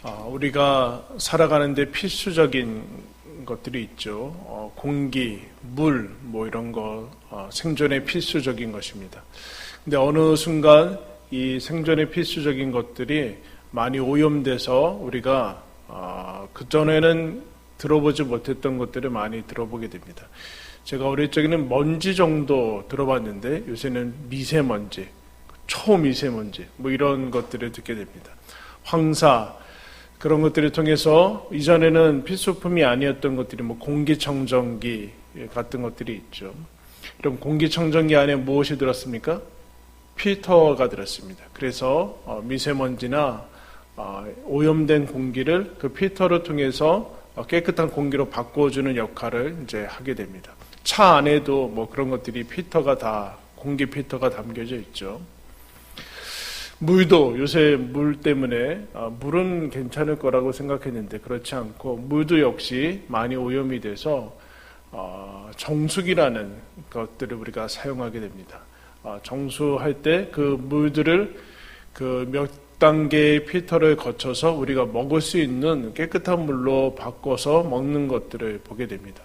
우리가 살아가는데 필수적인 것들이 있죠. 공기, 물, 이런 거, 생존에 필수적인 것입니다. 근데 어느 순간 이 생존에 필수적인 것들이 많이 오염돼서 우리가, 그전에는 들어보지 못했던 것들을 많이 들어보게 됩니다. 제가 어릴 적에는 먼지 정도 들어봤는데 요새는 미세먼지, 초미세먼지, 이런 것들을 듣게 됩니다. 황사, 그런 것들을 통해서 이전에는 필수품이 아니었던 것들이 공기청정기 같은 것들이 있죠. 그럼 공기청정기 안에 무엇이 들었습니까? 필터가 들었습니다. 그래서 미세먼지나 오염된 공기를 그 필터를 통해서 깨끗한 공기로 바꿔주는 역할을 이제 하게 됩니다. 차 안에도 그런 것들이 공기 필터가 담겨져 있죠. 물도 요새 물 때문에 물은 괜찮을 거라고 생각했는데 그렇지 않고 물도 역시 많이 오염이 돼서 정수기라는 것들을 우리가 사용하게 됩니다. 정수할 때 그 물들을 그 몇 단계의 필터를 거쳐서 우리가 먹을 수 있는 깨끗한 물로 바꿔서 먹는 것들을 보게 됩니다.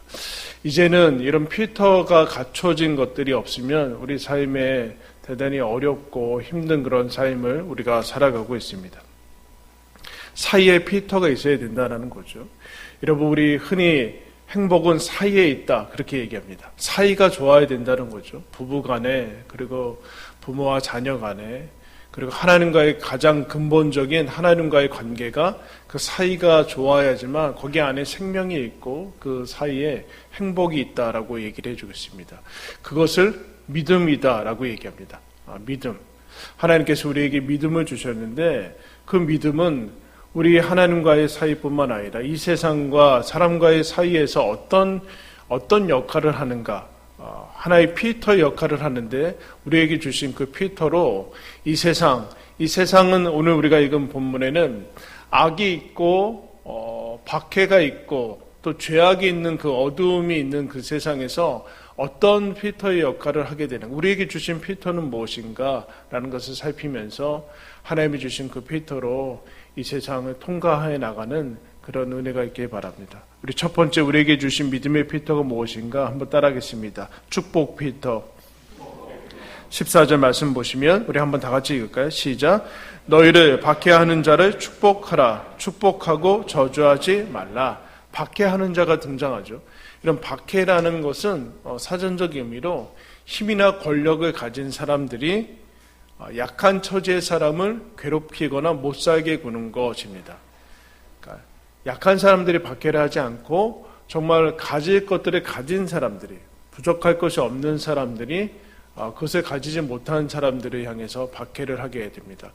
이제는 이런 필터가 갖춰진 것들이 없으면 우리 삶에 대단히 어렵고 힘든 그런 삶을 우리가 살아가고 있습니다. 사이에 필터가 있어야 된다는 거죠. 여러분, 우리 흔히 행복은 사이에 있다 그렇게 얘기합니다. 사이가 좋아야 된다는 거죠. 부부 간에, 그리고 부모와 자녀 간에, 그리고 하나님과의 가장 근본적인 하나님과의 관계가 그 사이가 좋아야지만 거기 안에 생명이 있고 그 사이에 행복이 있다라고 얘기를 해주고 있습니다. 그것을 믿음이다라고 얘기합니다. 믿음. 하나님께서 우리에게 믿음을 주셨는데 그 믿음은 우리 하나님과의 사이뿐만 아니라 이 세상과 사람과의 사이에서 어떤 역할을 하는가, 하나의 필터 역할을 하는데 우리에게 주신 그 필터로 이 세상은 오늘 우리가 읽은 본문에는 악이 있고 박해가 있고 또 죄악이 있는 그 어두움이 있는 그 세상에서 어떤 필터의 역할을 하게 되는, 우리에게 주신 필터는 무엇인가 라는 것을 살피면서 하나님이 주신 그 필터로 이 세상을 통과해 나가는 그런 은혜가 있길 바랍니다. 우리 첫 번째 우리에게 주신 믿음의 필터가 무엇인가 한번 따라하겠습니다. 축복 필터. 14절 말씀 보시면 우리 한번 다 같이 읽을까요? 시작. 너희를 박해하는 자를 축복하라. 축복하고 저주하지 말라. 박해하는 자가 등장하죠. 이런 박해라는 것은 사전적 의미로 힘이나 권력을 가진 사람들이 약한 처지의 사람을 괴롭히거나 못 살게 구는 것입니다. 그러니까 약한 사람들이 박해를 하지 않고 정말 가질 것들을 가진 사람들이, 부족할 것이 없는 사람들이 그것을 가지지 못한 사람들을 향해서 박해를 하게 됩니다.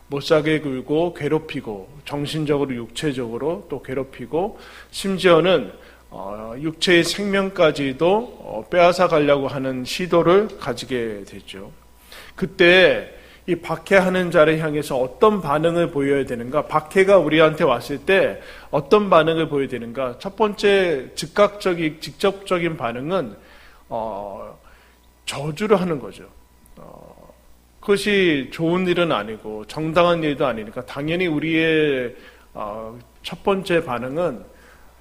못 살게 굴고 괴롭히고 정신적으로 육체적으로 또 괴롭히고 심지어는 육체의 생명까지도 빼앗아 가려고 하는 시도를 가지게 되죠. 그때 이 박해하는 자를 향해서 어떤 반응을 보여야 되는가? 박해가 우리한테 왔을 때 어떤 반응을 보여야 되는가? 첫 번째 직접적인 반응은 저주를 하는 거죠. 그것이 좋은 일은 아니고 정당한 일도 아니니까 당연히 우리의 첫 번째 반응은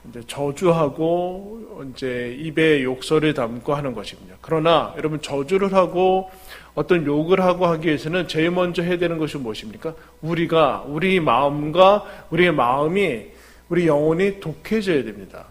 이제 저주하고 이제 입에 욕설을 담고 하는 것입니다. 그러나 여러분, 저주를 하고 어떤 욕을 하고 하기 위해서는 제일 먼저 해야 되는 것이 무엇입니까? 우리 마음과 우리의 마음이, 우리 영혼이 독해져야 됩니다.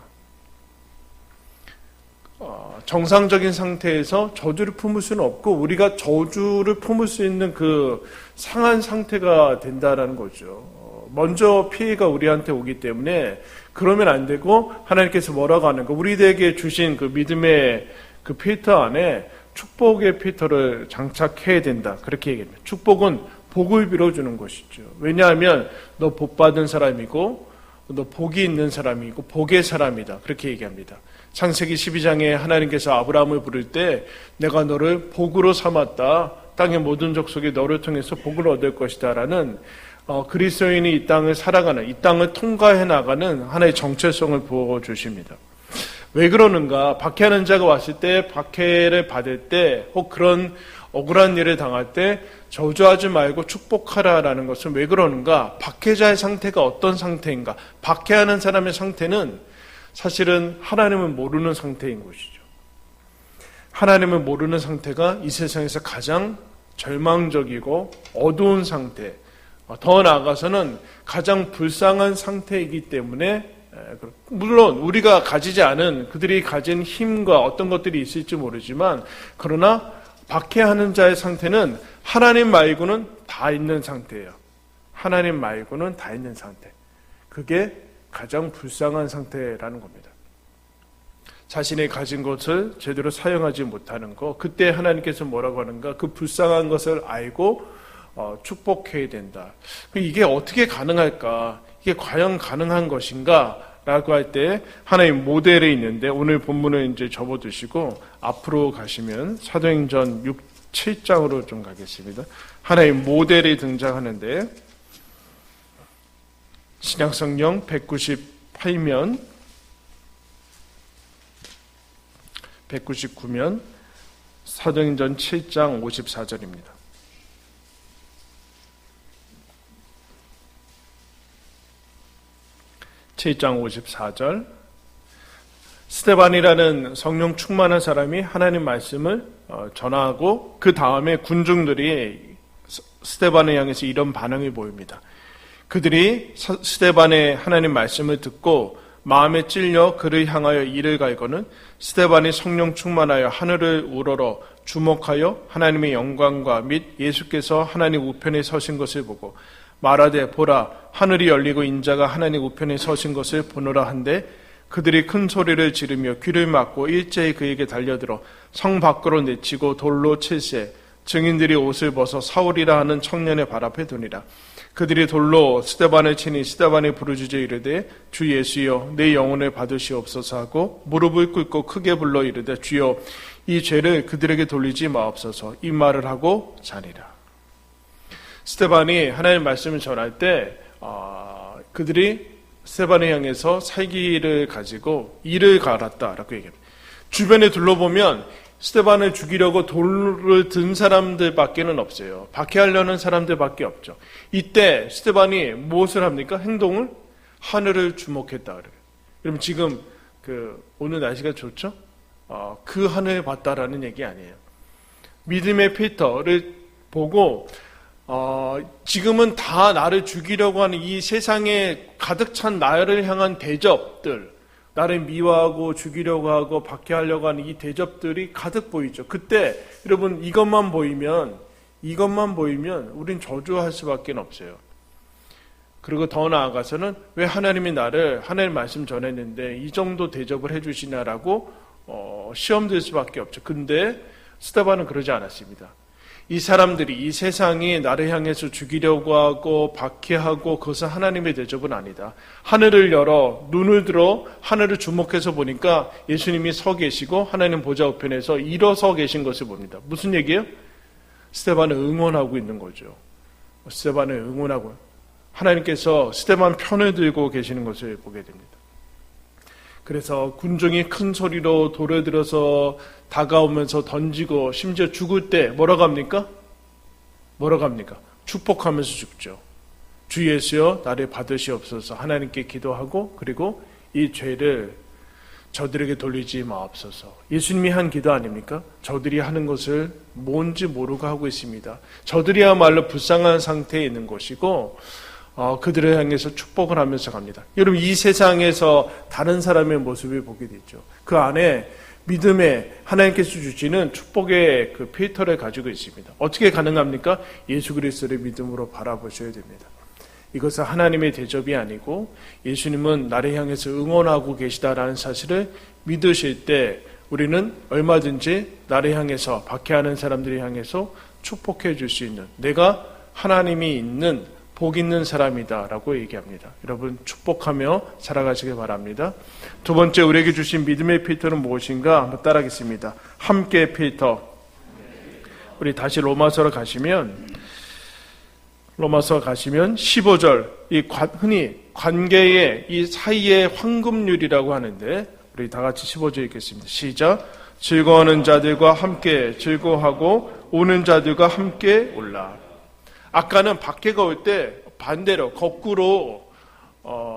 정상적인 상태에서 저주를 품을 수는 없고 우리가 저주를 품을 수 있는 그 상한 상태가 된다라는 거죠. 먼저 피해가 우리한테 오기 때문에 그러면 안 되고 하나님께서 뭐라고 하는가? 우리에게 주신 그 믿음의 그 필터 안에 축복의 필터를 장착해야 된다. 그렇게 얘기합니다. 축복은 복을 빌어주는 것이죠. 왜냐하면 너 복 받은 사람이고 너 복이 있는 사람이고 복의 사람이다. 그렇게 얘기합니다. 창세기 12장에 하나님께서 아브라함을 부를 때 내가 너를 복으로 삼았다. 땅의 모든 족속이 너를 통해서 복을 얻을 것이다. 라는 그리스도인이 이 땅을 살아가는, 이 땅을 통과해 나가는 하나의 정체성을 부어주십니다. 왜 그러는가? 박해하는 자가 왔을 때, 박해를 받을 때, 혹 그런 억울한 일을 당할 때 저주하지 말고 축복하라라는 것은 왜 그러는가? 박해자의 상태가 어떤 상태인가? 박해하는 사람의 상태는 사실은 하나님을 모르는 상태인 것이죠. 하나님을 모르는 상태가 이 세상에서 가장 절망적이고 어두운 상태, 더 나아가서는 가장 불쌍한 상태이기 때문에, 물론 우리가 가지지 않은 그들이 가진 힘과 어떤 것들이 있을지 모르지만, 그러나 박해하는 자의 상태는 하나님 말고는 다 있는 상태예요. 하나님 말고는 다 있는 상태. 그게 가장 불쌍한 상태라는 겁니다. 자신이 가진 것을 제대로 사용하지 못하는 것, 그때 하나님께서 뭐라고 하는가? 그 불쌍한 것을 알고 축복해야 된다. 이게 어떻게 가능할까? 이게 과연 가능한 것인가? 라고 할 때 하나의 모델이 있는데, 오늘 본문을 이제 접어두시고 앞으로 가시면 사도행전 6, 7장으로 좀 가겠습니다. 하나의 모델이 등장하는데, 신약성경 198면 199면 사도행전 7장 54절입니다. (7장 54절) 스데반이라는 성령 충만한 사람이 하나님 말씀을 전하고, 그 다음에 군중들이 스데반을 향해서 이런 반응을 보입니다. 그들이 스데반의 하나님 말씀을 듣고 마음에 찔려 그를 향하여 이를 갈거는 스데반이 성령 충만하여 하늘을 우러러 주목하여 하나님의 영광과 및 예수께서 하나님 우편에 서신 것을 보고 말하되 보라 하늘이 열리고 인자가 하나님 우편에 서신 것을 보노라 한데, 그들이 큰 소리를 지르며 귀를 막고 일제히 그에게 달려들어 성 밖으로 내치고 돌로 칠세, 증인들이 옷을 벗어 사울이라 하는 청년의 발 앞에 두니라. 그들이 돌로 스데반을 치니 스데반이 부르짖어 이르되 주 예수여 내 영혼을 받으시옵소서 하고 무릎을 꿇고 크게 불러 이르되 주여 이 죄를 그들에게 돌리지 마옵소서, 이 말을 하고 자니라. 스데반이 하나님의 말씀을 전할 때 그들이 스데반을 향해서 살기를 가지고 이를 갈았다라고 얘기합니다. 주변에 둘러보면 스데반을 죽이려고 돌을 든 사람들밖에는 없어요. 박해하려는 사람들밖에 없죠. 이때 스데반이 무엇을 합니까? 행동을 하늘을 주목했다 그래요. 여러분 지금 오늘 날씨가 좋죠? 그 하늘을 봤다라는 얘기 아니에요. 믿음의 피터를 보고 지금은 다 나를 죽이려고 하는 이 세상에 가득 찬 나를 향한 대접들, 나를 미워하고 죽이려고 하고 박해하려고 하는 이 대접들이 가득 보이죠. 그때 여러분 이것만 보이면 우린 저주할 수밖에 없어요. 그리고 더 나아가서는 왜 하나님이 나를 하나님 말씀 전했는데 이 정도 대접을 해주시냐라고 시험 들 수밖에 없죠. 근데 스데반은 그러지 않았습니다. 이 사람들이, 이 세상이 나를 향해서 죽이려고 하고 박해하고 그것은 하나님의 대접은 아니다. 하늘을 열어 눈을 들어 하늘을 주목해서 보니까 예수님이 서 계시고 하나님 보좌 우편에서 일어서 계신 것을 봅니다. 무슨 얘기예요? 스데반을 응원하고 있는 거죠. 스데반을 응원하고 하나님께서 스데반 편을 들고 계시는 것을 보게 됩니다. 그래서 군중이 큰 소리로 돌을 들어서 다가오면서 던지고 심지어 죽을 때 뭐라고 합니까? 축복하면서 죽죠. 주 예수여 나를 받으시옵소서 하나님께 기도하고, 그리고 이 죄를 저들에게 돌리지 마옵소서. 예수님이 한 기도 아닙니까? 저들이 하는 것을 뭔지 모르고 하고 있습니다. 저들이야말로 불쌍한 상태에 있는 것이고 그들을 향해서 축복을 하면서 갑니다. 여러분 이 세상에서 다른 사람의 모습을 보게 되죠. 그 안에 믿음에 하나님께서 주시는 축복의 그 필터를 가지고 있습니다. 어떻게 가능합니까? 예수 그리스도를 믿음으로 바라보셔야 됩니다. 이것은 하나님의 대접이 아니고 예수님은 나를 향해서 응원하고 계시다라는 사실을 믿으실 때 우리는 얼마든지 나를 향해서 박해하는 사람들을 향해서 축복해 줄 수 있는, 내가 하나님이 있는 복 있는 사람이다 라고 얘기합니다. 여러분 축복하며 살아가시길 바랍니다. 두 번째 우리에게 주신 믿음의 필터는 무엇인가 한번 따라하겠습니다. 함께 필터. 우리 다시 로마서로 가시면 15절, 흔히 관계의 이 사이의 황금률이라고 하는데 우리 다 같이 15절 읽겠습니다. 시작. 즐거워하는 자들과 함께 즐거워하고 우는 자들과 함께 울라. 아까는 박해가 올 때 반대로 거꾸로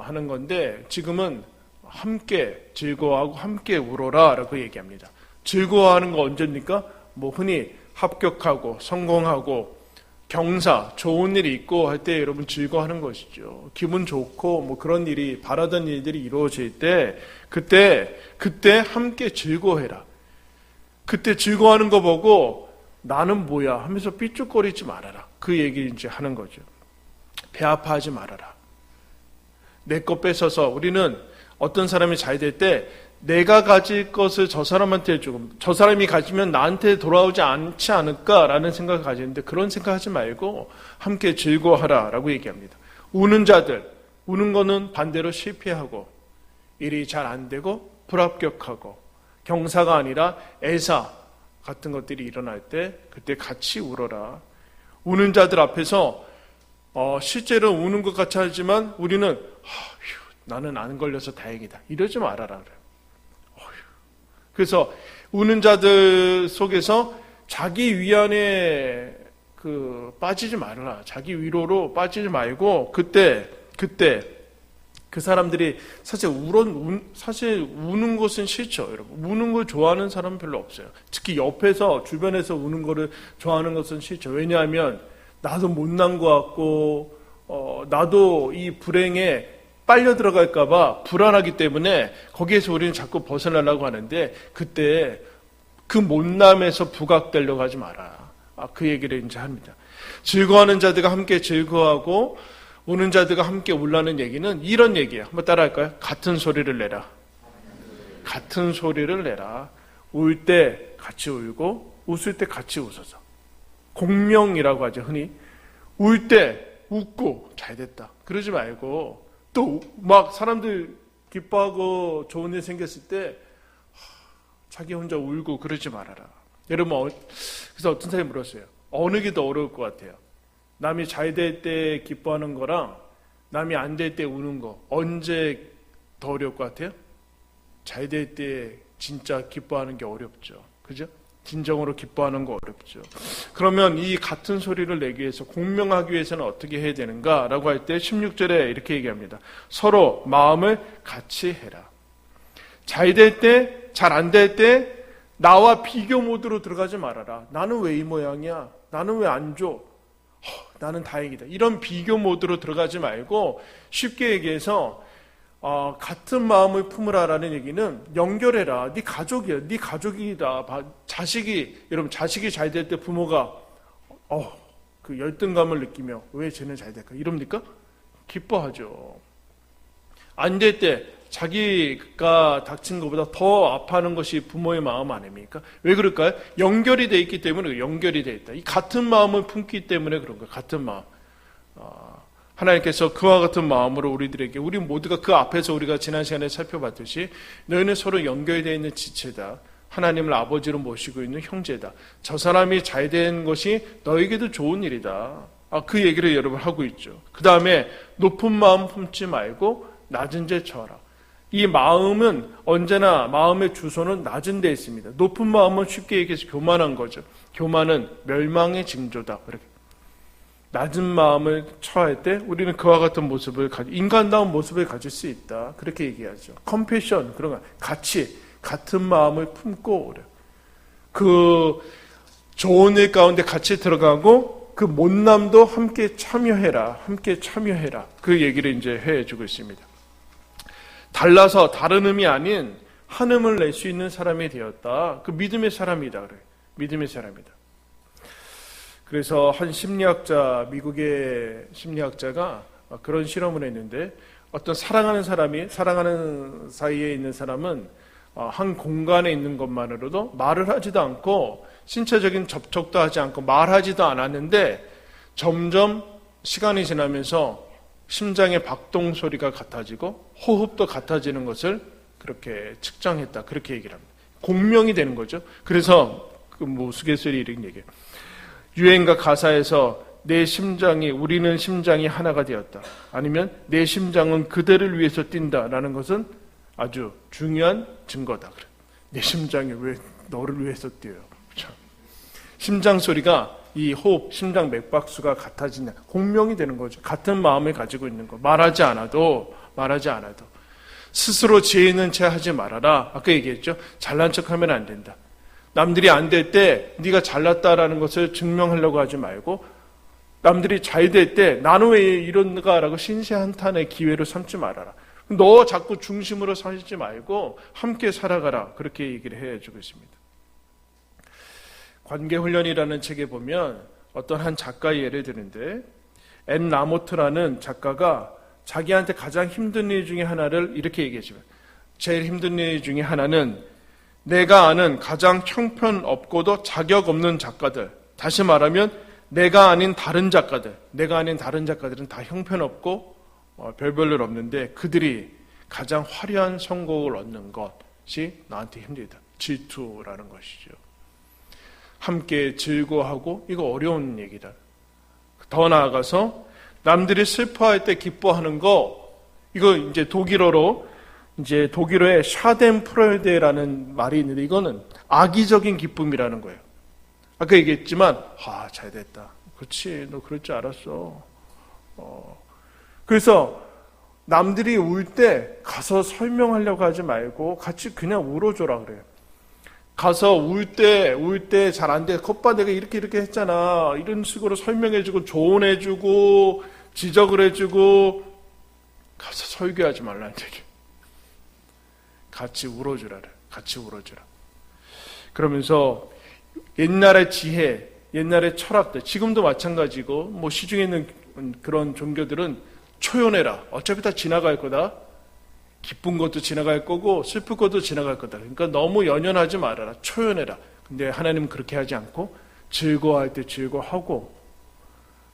하는 건데 지금은 함께 즐거워하고 함께 울어라 라고 얘기합니다. 즐거워하는 거 언제입니까? 흔히 합격하고 성공하고 경사, 좋은 일이 있고 할 때 여러분 즐거워하는 것이죠. 기분 좋고 그런 일이 바라던 일들이 이루어질 때 그때 함께 즐거워해라. 그때 즐거워하는 거 보고 나는 뭐야 하면서 삐죽거리지 말아라. 그 얘기를 이제 하는 거죠. 배 아파하지 말아라. 내 것 뺏어서 우리는 어떤 사람이 잘 될 때 내가 가질 것을 저 사람한테 주고 저 사람이 가지면 나한테 돌아오지 않지 않을까라는 생각을 가지는데 그런 생각하지 말고 함께 즐거워하라 라고 얘기합니다. 우는 자들, 우는 거는 반대로 실패하고 일이 잘 안 되고 불합격하고 경사가 아니라 애사 같은 것들이 일어날 때 그때 같이 울어라. 우는 자들 앞에서 실제로 우는 것 같이 하지만 우리는 나는 안 걸려서 다행이다 이러지 말아라 그래요. 그래서 우는 자들 속에서 자기 위안에 빠지지 말아라. 자기 위로로 빠지지 말고 그때 그 사람들이 사실 우는 것은 싫죠, 여러분. 우는 걸 좋아하는 사람은 별로 없어요. 특히 옆에서 주변에서 우는 거를 좋아하는 것은 싫죠. 왜냐하면 나도 못난 것 같고 나도 이 불행에 빨려 들어갈까봐 불안하기 때문에 거기에서 우리는 자꾸 벗어나려고 하는데 그때 그 못남에서 부각되려고 하지 마라. 그 얘기를 이제 합니다. 즐거워하는 자들과 함께 즐거워하고 우는 자들과 함께 울라는 얘기는 이런 얘기예요. 한번 따라할까요? 같은 소리를 내라. 같은 소리를 내라. 울 때 같이 울고 웃을 때 같이 웃어서. 공명이라고 하죠, 흔히. 울 때 웃고 잘 됐다. 그러지 말고 또 막 사람들 기뻐하고 좋은 일 생겼을 때 자기 혼자 울고 그러지 말아라. 여러분, 그래서 어떤 사람이 물었어요. 어느 게 더 어려울 것 같아요? 남이 잘 될 때 기뻐하는 거랑 남이 안 될 때 우는 거 언제 더 어려울 것 같아요? 잘 될 때 진짜 기뻐하는 게 어렵죠. 그죠? 진정으로 기뻐하는 거 어렵죠. 그러면 이 같은 소리를 내기 위해서 공명하기 위해서는 어떻게 해야 되는가? 라고 할 때 16절에 이렇게 얘기합니다. 서로 마음을 같이 해라. 잘 될 때, 잘 안 될 때 나와 비교 모드로 들어가지 말아라. 나는 왜 이 모양이야? 나는 왜 안 줘? 나는 다행이다. 이런 비교 모드로 들어가지 말고 쉽게 얘기해서 같은 마음을 품으라라는 얘기는 연결해라. 네 가족이야. 네 가족이다. 여러분 자식이 잘 될 때 부모가 그 열등감을 느끼며 왜 쟤는 잘 될까? 이럽니까? 기뻐하죠. 안 될 때 자기가 닥친 것보다 더 아파하는 것이 부모의 마음 아닙니까? 왜 그럴까요? 연결이 돼 있기 때문에 연결이 돼 있다. 이 같은 마음을 품기 때문에 그런 거예요. 같은 마음. 하나님께서 그와 같은 마음으로 우리들에게 우리 모두가 그 앞에서 우리가 지난 시간에 살펴봤듯이 너희는 서로 연결되어 있는 지체다. 하나님을 아버지로 모시고 있는 형제다. 저 사람이 잘 된 것이 너에게도 좋은 일이다. 그 얘기를 여러분 하고 있죠. 그 다음에 높은 마음 품지 말고 낮은 데 처하라. 이 마음은 언제나 마음의 주소는 낮은 데 있습니다. 높은 마음은 쉽게 얘기해서 교만한 거죠. 교만은 멸망의 징조다. 그렇게. 낮은 마음을 처할 때 우리는 그와 같은 모습을 인간다운 모습을 가질 수 있다. 그렇게 얘기하죠. 컴패션 그런 거 같은 마음을 품고 그 좋은 일 가운데 같이 들어가고 그 못남도 함께 참여해라. 그 얘기를 이제 해주고 있습니다. 달라서 다른 의미 아닌 한음을 낼 수 있는 사람이 되었다. 그 믿음의 사람이다. 그래. 믿음의 사람이다. 그래서 한 심리학자, 미국의 심리학자가 그런 실험을 했는데 어떤 사랑하는 사이에 있는 사람은 한 공간에 있는 것만으로도 말을 하지도 않고 신체적인 접촉도 하지 않고 말하지도 않았는데 점점 시간이 지나면서 심장의 박동 소리가 같아지고 호흡도 같아지는 것을 그렇게 측정했다. 그렇게 얘기를 합니다. 공명이 되는 거죠. 그래서 그 우스갯소리 이런 얘기예요. 유행가 가사에서 우리는 심장이 하나가 되었다. 아니면 내 심장은 그대를 위해서 뛴다라는 것은 아주 중요한 증거다. 내 심장이 왜 너를 위해서 뛰어요. 참. 심장 소리가 이 호흡, 심장 맥박수가 같아지냐, 공명이 되는 거죠. 같은 마음을 가지고 있는 거. 말하지 않아도 스스로 지혜 있는 채 하지 말아라. 아까 얘기했죠. 잘난 척하면 안 된다. 남들이 안 될 때 네가 잘났다라는 것을 증명하려고 하지 말고, 남들이 잘 될 때 나는 왜 이런가라고 신세한탄의 기회로 삼지 말아라. 너 자꾸 중심으로 살지 말고 함께 살아가라. 그렇게 얘기를 해주고 있습니다. 관계훈련이라는 책에 보면 어떤 한 작가의 예를 드는데, 앤 라모트라는 작가가 자기한테 가장 힘든 일 중에 하나를 이렇게 얘기했지만, 제일 힘든 일 중에 하나는 내가 아는 가장 형편없고도 자격 없는 작가들, 다시 말하면 내가 아닌 다른 작가들은 다 형편없고 별 일 없는데 그들이 가장 화려한 성공을 얻는 것이 나한테 힘들다. 질투라는 것이죠. 함께 즐거워하고, 이거 어려운 얘기다. 더 나아가서 남들이 슬퍼할 때 기뻐하는 거, 이거 이제 독일어의 샤덴프로데라는 말이 있는데, 이거는 악의적인 기쁨이라는 거예요. 아까 얘기했지만, 잘 됐다. 그렇지, 너 그럴 줄 알았어. 그래서 남들이 울 때 가서 설명하려고 하지 말고 같이 그냥 울어줘라 그래요. 가서 울 때 잘 안 돼. 겉봐 내가 이렇게 했잖아. 이런 식으로 설명해주고 조언해주고 지적을 해주고, 가서 설교하지 말라는 얘기. 같이 울어주라. 그러면서 옛날의 지혜, 옛날의 철학들, 지금도 마찬가지고, 시중에 있는 그런 종교들은 초연해라. 어차피 다 지나갈 거다. 기쁜 것도 지나갈 거고 슬픈 것도 지나갈 거다. 그러니까 너무 연연하지 말아라. 초연해라. 근데 하나님은 그렇게 하지 않고, 즐거워할 때 즐거워하고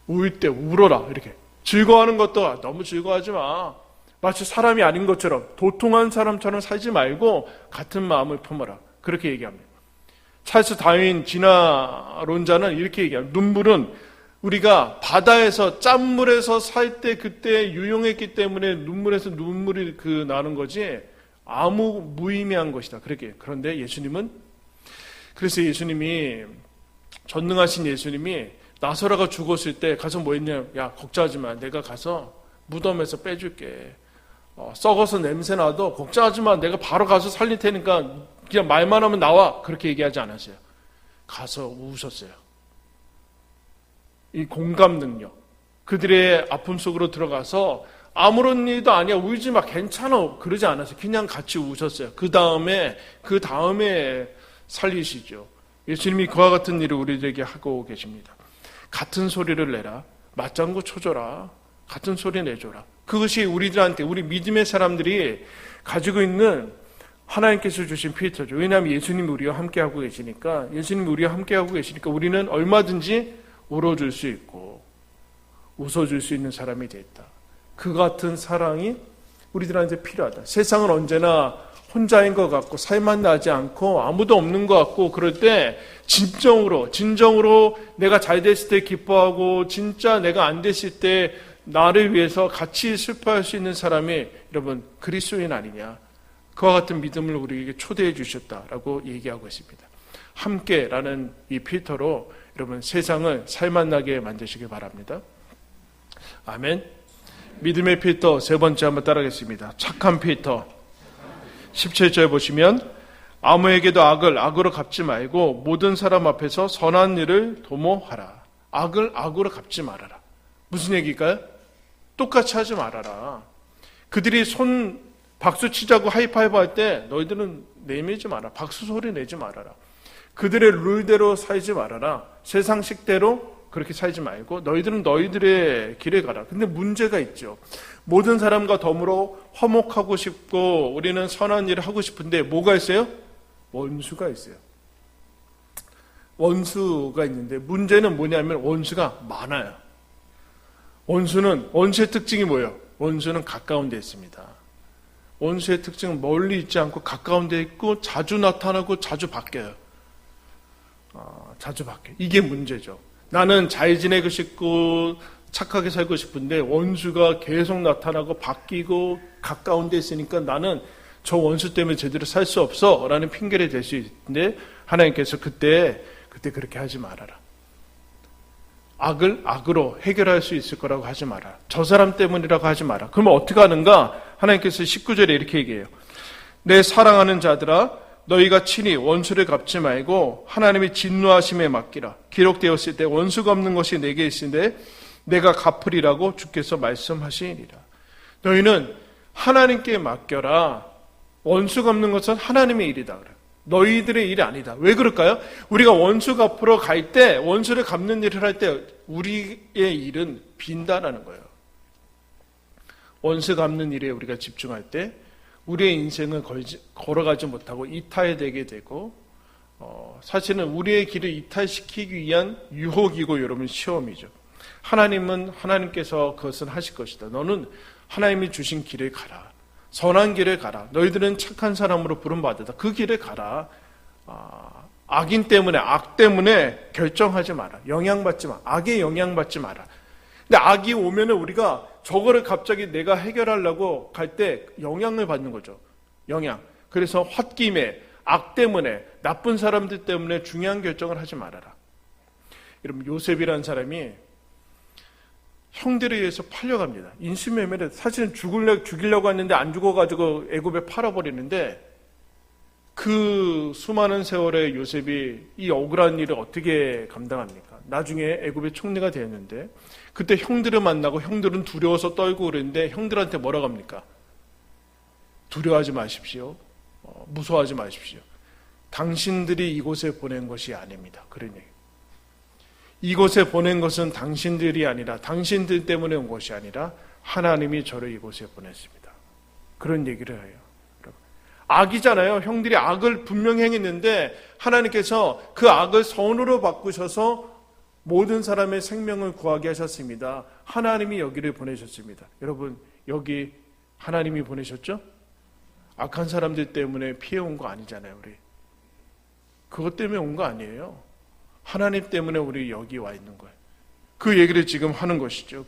울 때 울어라. 이렇게. 즐거워하는 것도 너무 즐거워하지 마. 마치 사람이 아닌 것처럼, 도통한 사람처럼 살지 말고 같은 마음을 품어라. 그렇게 얘기합니다. 찰스 다윈 진화론자는 이렇게 얘기합니다. 눈물은 우리가 바다에서 짠물에서 살 때 그때 유용했기 때문에 눈물이 나는 거지 아무 무의미한 것이다. 그런데 그래서 예수님이, 전능하신 예수님이 나사로가 죽었을 때 가서 뭐 했냐, 야 걱정하지 마, 내가 가서 무덤에서 빼줄게. 썩어서 냄새 나도 걱정하지 마, 내가 바로 가서 살릴 테니까 그냥 말만 하면 나와. 그렇게 얘기하지 않았어요. 가서 우셨어요. 이 공감 능력, 그들의 아픔 속으로 들어가서 아무런 일도 아니야, 울지 마, 괜찮아, 그러지 않았어요. 그냥 같이 우셨어요. 그 다음에 살리시죠. 예수님이 그와 같은 일을 우리에게 하고 계십니다. 같은 소리를 내라. 맞장구 쳐줘라. 같은 소리 내줘라. 그것이 우리들한테, 우리 믿음의 사람들이 가지고 있는 하나님께서 주신 필터죠. 왜냐하면 예수님이 우리와 함께하고 계시니까, 우리는 얼마든지 울어줄 수 있고 웃어줄 수 있는 사람이 됐다. 그 같은 사랑이 우리들한테 필요하다. 세상은 언제나 혼자인 것 같고 살만 나지 않고 아무도 없는 것 같고, 그럴 때 진정으로 내가 잘 됐을 때 기뻐하고, 진짜 내가 안 됐을 때 나를 위해서 같이 슬퍼할 수 있는 사람이 여러분 그리스도인 아니냐. 그와 같은 믿음을 우리에게 초대해 주셨다라고 얘기하고 있습니다. 함께라는 이 필터로 여러분 세상을 살만나게 만드시기 바랍니다. 아멘. 믿음의 필터 세 번째 한번 따라하겠습니다. 착한 필터. 17절 보시면, 아무에게도 악으로 갚지 말고 모든 사람 앞에서 선한 일을 도모하라. 악을 악으로 갚지 말아라. 무슨 얘기일까요? 똑같이 하지 말아라. 그들이 박수 치자고 하이파이브 할 때 너희들은 내밀지 마라. 박수 소리 내지 말아라. 그들의 룰대로 살지 말아라. 세상식대로 그렇게 살지 말고 너희들은 너희들의 길에 가라. 근데 문제가 있죠. 모든 사람과 더불어 화목하고 싶고 우리는 선한 일을 하고 싶은데 뭐가 있어요? 원수가 있어요. 원수가 있는데 문제는 뭐냐면 원수가 많아요. 원수의 특징이 뭐예요? 원수는 가까운 데 있습니다. 원수의 특징은 멀리 있지 않고 가까운 데 있고 자주 나타나고 자주 바뀌어요. 자주 바뀌어요. 이게 문제죠. 나는 잘 지내고 싶고 착하게 살고 싶은데 원수가 계속 나타나고 바뀌고 가까운 데 있으니까 나는 저 원수 때문에 제대로 살 수 없어 라는 핑계를 댈 수 있는데 하나님께서 그때 그렇게 하지 말아라. 악을 악으로 해결할 수 있을 거라고 하지 마라. 저 사람 때문이라고 하지 마라. 그러면 어떻게 하는가? 하나님께서 19절에 이렇게 얘기해요. 내 사랑하는 자들아, 너희가 친히 원수를 갚지 말고 하나님의 진노하심에 맡기라. 기록되었을 때 원수가 없는 것이 내게 있으되 내가 갚으리라고 주께서 말씀하시니라. 너희는 하나님께 맡겨라. 원수가 없는 것은 하나님의 일이다. 그래. 너희들의 일이 아니다. 왜 그럴까요? 우리가 원수 갚으러 갈 때, 원수를 갚는 일을 할 때 우리의 일은 빈다라는 거예요. 원수 갚는 일에 우리가 집중할 때 우리의 인생을 걸어가지 못하고 이탈되게 되고, 사실은 우리의 길을 이탈시키기 위한 유혹이고 여러분 시험이죠. 하나님은 하나님께서 그것을 하실 것이다. 너는 하나님이 주신 길을 가라. 선한 길을 가라. 너희들은 착한 사람으로 부름받았다. 그 길을 가라. 악인 때문에, 악 때문에 결정하지 마라. 영향받지 마. 악에 영향받지 마라. 근데 악이 오면은 우리가 저거를 갑자기 내가 해결하려고 갈 때 영향을 받는 거죠. 영향. 그래서 홧김에 악 때문에, 나쁜 사람들 때문에 중요한 결정을 하지 말아라. 여러분, 요셉이라는 사람이 형들에 의해서 팔려갑니다. 인수매매를 사실은 죽이려고 했는데 안 죽어가지고 애굽에 팔아버리는데, 그 수많은 세월에 요셉이 이 억울한 일을 어떻게 감당합니까? 나중에 애굽의 총리가 되었는데 그때 형들을 만나고 형들은 두려워서 떨고 그랬는데 형들한테 뭐라고 합니까? 두려워하지 마십시오. 무서워하지 마십시오. 당신들이 이곳에 보낸 것이 아닙니다. 그런 얘기. 이곳에 보낸 것은 당신들이 아니라, 당신들 때문에 온 것이 아니라 하나님이 저를 이곳에 보냈습니다. 그런 얘기를 해요. 악이잖아요. 형들이 악을 분명히 행했는데 하나님께서 그 악을 선으로 바꾸셔서 모든 사람의 생명을 구하게 하셨습니다. 하나님이 여기를 보내셨습니다. 여러분, 여기 하나님이 보내셨죠? 악한 사람들 때문에 피해 온 거 아니잖아요. 우리 그것 때문에 온 거 아니에요. 하나님 때문에 우리 여기 와 있는 거예요. 그 얘기를 지금 하는 것이죠.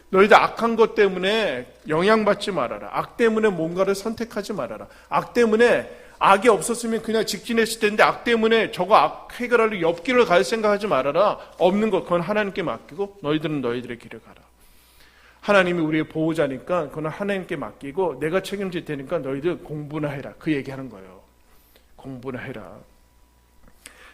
너희들 악한 것 때문에 영향받지 말아라. 악 때문에 뭔가를 선택하지 말아라. 악 때문에, 악이 없었으면 그냥 직진했을 텐데 악 때문에 저거 악 해결하려 옆길을 갈 생각하지 말아라. 없는 것, 그건 하나님께 맡기고 너희들은 너희들의 길을 가라. 하나님이 우리의 보호자니까 그건 하나님께 맡기고 내가 책임질 테니까 너희들 공부나 해라. 그 얘기하는 거예요. 공부나 해라.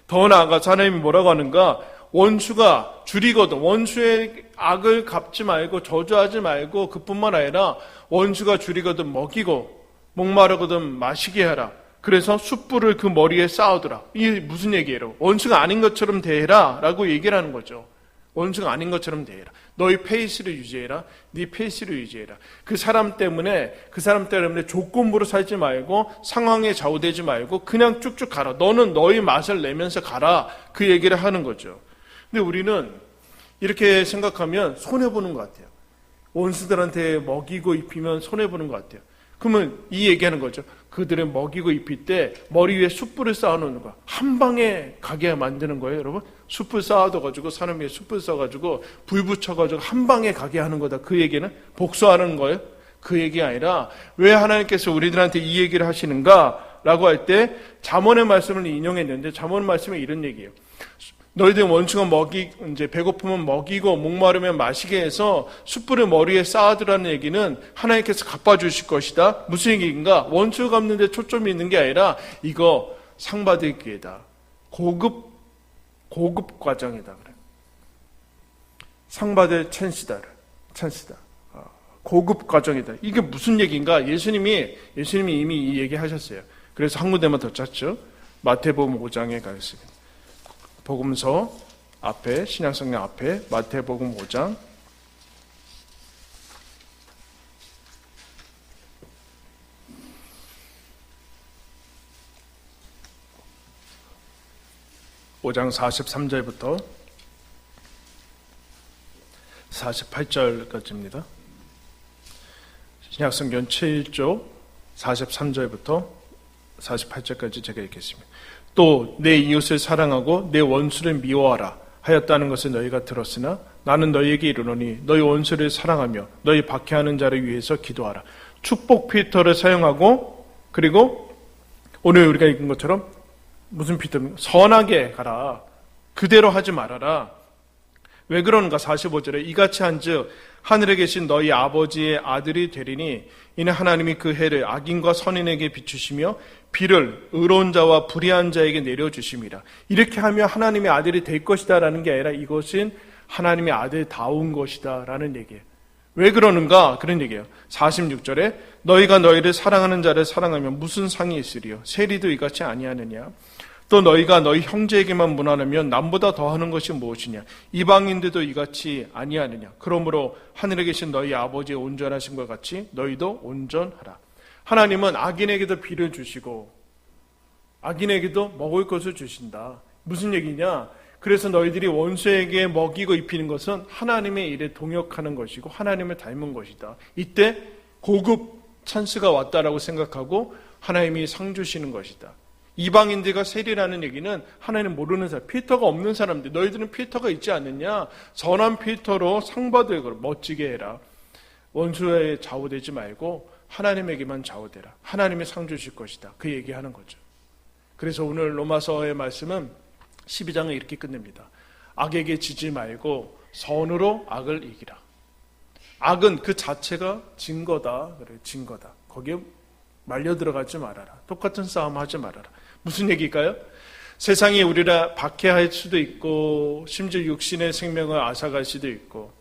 더 나아가서 하나님이 뭐라고 하는가? 원수가 줄이거든. 원수의 악을 갚지 말고 저주하지 말고, 그뿐만 아니라 원수가 줄이거든 먹이고 목마르거든 마시게 하라. 그래서 숯불을 그 머리에 쌓아두라. 이게 무슨 얘기예요? 원수가 아닌 것처럼 대해라 라고 얘기를 하는 거죠. 원수가 아닌 것처럼 대해라. 너희 페이스를 유지해라. 네 페이스를 유지해라. 그 사람 때문에 조건부로 살지 말고, 상황에 좌우되지 말고 그냥 쭉쭉 가라. 너는 너희 맛을 내면서 가라. 그 얘기를 하는 거죠. 근데 우리는 이렇게 생각하면 손해보는 것 같아요. 원수들한테 먹이고 입히면 손해보는 것 같아요. 그러면 이 얘기하는 거죠. 그들을 먹이고 입힐 때 머리 위에 숯불을 쌓아놓는 거야. 한 방에 가게 만드는 거예요, 여러분. 숯불 쌓아둬가지고, 사람 위에 숯불 쌓아가지고 불 붙여가지고 한 방에 가게 하는 거다. 그 얘기는 복수하는 거예요. 그 얘기 아니라, 왜 하나님께서 우리들한테 이 얘기를 하시는가 라고 할 때 잠언의 말씀을 인용했는데, 잠언 말씀에 이런 얘기예요. 너희들 원수가 이제 배고프면 먹이고 목마르면 마시게 해서 숯불을 머리에 쌓아두라는 얘기는 하나님께서 갚아주실 것이다. 무슨 얘기인가? 원수 갚는 데 초점이 있는 게 아니라 이거 상 받을 기회다. 고급 과정이다. 그래. 상 받을 찬스다. 고급 과정이다. 이게 무슨 얘기인가? 예수님이 이미 이 얘기 하셨어요. 그래서 한 군데만 더 짰죠. 마태복음 5장에 가겠습니다. 복음서 앞에, 신약성경 앞에 마태복음 5장 5장 43절부터 48절까지입니다. 신약성경 7조 43절부터 48절까지 제가 읽겠습니다. 또 내 이웃을 사랑하고 내 원수를 미워하라 하였다는 것을 너희가 들었으나 나는 너희에게 이르노니 너희 원수를 사랑하며 너희 박해하는 자를 위해서 기도하라. 축복 필터를 사용하고 그리고 오늘 우리가 읽은 것처럼 무슨 피터입니까? 선하게 가라. 그대로 하지 말아라. 왜 그러는가? 45절에 이같이 한즉 하늘에 계신 너희 아버지의 아들이 되리니 이는 하나님이 그 해를 악인과 선인에게 비추시며 비를 의로운 자와 불의한 자에게 내려주심이라. 이렇게 하며 하나님의 아들이 될 것이다 라는 게 아니라 이것은 하나님의 아들다운 것이다 라는 얘기예요. 왜 그러는가? 그런 얘기예요. 46절에 너희가 너희를 사랑하는 자를 사랑하면 무슨 상이 있으리요? 세리도 이같이 아니하느냐? 또 너희가 너희 형제에게만 무난하면 남보다 더하는 것이 무엇이냐? 이방인들도 이같이 아니하느냐? 그러므로 하늘에 계신 너희 아버지의 온전하심과 같이 너희도 온전하라. 하나님은 악인에게도 비를 주시고 악인에게도 먹을 것을 주신다. 무슨 얘기냐? 그래서 너희들이 원수에게 먹이고 입히는 것은 하나님의 일에 동역하는 것이고 하나님을 닮은 것이다. 이때 고급 찬스가 왔다라고 생각하고 하나님이 상 주시는 것이다. 이방인들과 세리라는 얘기는 하나님 모르는 사람, 필터가 없는 사람들, 너희들은 필터가 있지 않느냐? 선한 필터로 상 받을 걸 멋지게 해라. 원수에 좌우되지 말고 하나님에게만 좌우되라. 하나님이 상 주실 것이다. 그 얘기하는 거죠. 그래서 오늘 로마서의 말씀은 12장을 이렇게 끝냅니다. 악에게 지지 말고 선으로 악을 이기라. 악은 그 자체가 증거다. 그래, 증거다. 거기에 말려 들어가지 말아라. 똑같은 싸움 하지 말아라. 무슨 얘기일까요? 세상이 우리를 박해할 수도 있고 심지어 육신의 생명을 앗아갈 수도 있고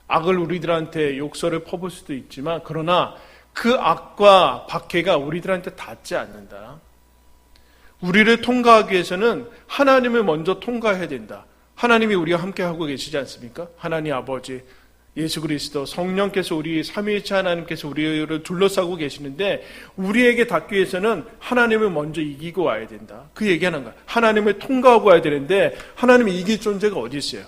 악을 우리들한테 욕설을 퍼붓을 수도 있지만 그러나 그 악과 박해가 우리들한테 닿지 않는다. 우리를 통과하기 위해서는 하나님을 먼저 통과해야 된다. 하나님이 우리와 함께하고 계시지 않습니까? 하나님 아버지, 예수 그리스도, 성령께서 우리 삼위일체 하나님께서 우리를 둘러싸고 계시는데 우리에게 닿기 위해서는 하나님을 먼저 이기고 와야 된다. 그 얘기하는 거야. 하나님을 통과하고 와야 되는데 하나님이 이길 존재가 어디 있어요?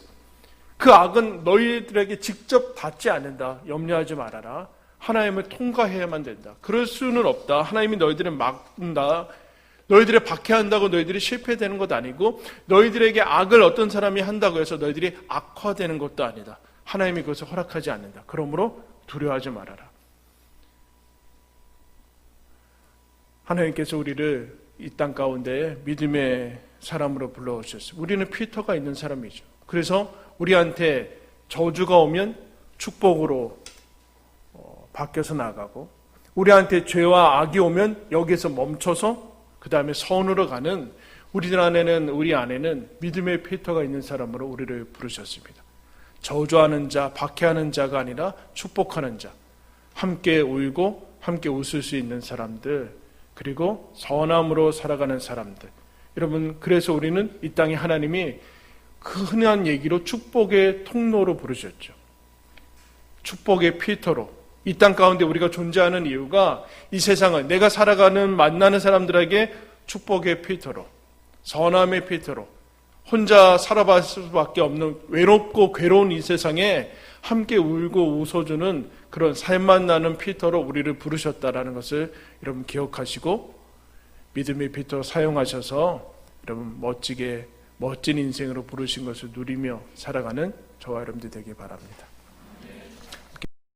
그 악은 너희들에게 직접 닿지 않는다. 염려하지 말아라. 하나님을 통과해야만 된다. 그럴 수는 없다. 하나님이 너희들을 막는다. 너희들을 박해한다고 너희들이 실패되는 것도 아니고 너희들에게 악을 어떤 사람이 한다고 해서 너희들이 악화되는 것도 아니다. 하나님이 그것을 허락하지 않는다. 그러므로 두려워하지 말아라. 하나님께서 우리를 이 땅 가운데 믿음의 사람으로 불러오셨어요. 우리는 필터가 있는 사람이죠. 그래서 우리한테 저주가 오면 축복으로 바뀌어서 나가고 우리한테 죄와 악이 오면 여기에서 멈춰서 그 다음에 선으로 가는 우리 안에는 믿음의 필터가 있는 사람으로 우리를 부르셨습니다. 저주하는 자, 박해하는 자가 아니라 축복하는 자, 함께 울고 함께 웃을 수 있는 사람들, 그리고 선함으로 살아가는 사람들. 여러분, 그래서 우리는 이 땅에 하나님이 그 흔한 얘기로 축복의 통로로 부르셨죠. 축복의 필터로. 이 땅 가운데 우리가 존재하는 이유가 이 세상을 내가 살아가는 만나는 사람들에게 축복의 필터로, 선함의 필터로 혼자 살아갈 수밖에 없는 외롭고 괴로운 이 세상에 함께 울고 웃어주는 그런 살만 나는 필터로 우리를 부르셨다라는 것을 여러분 기억하시고 믿음의 필터 사용하셔서 여러분 멋진 인생으로 부르신 것을 누리며 살아가는 저와 여러분들 되길 바랍니다.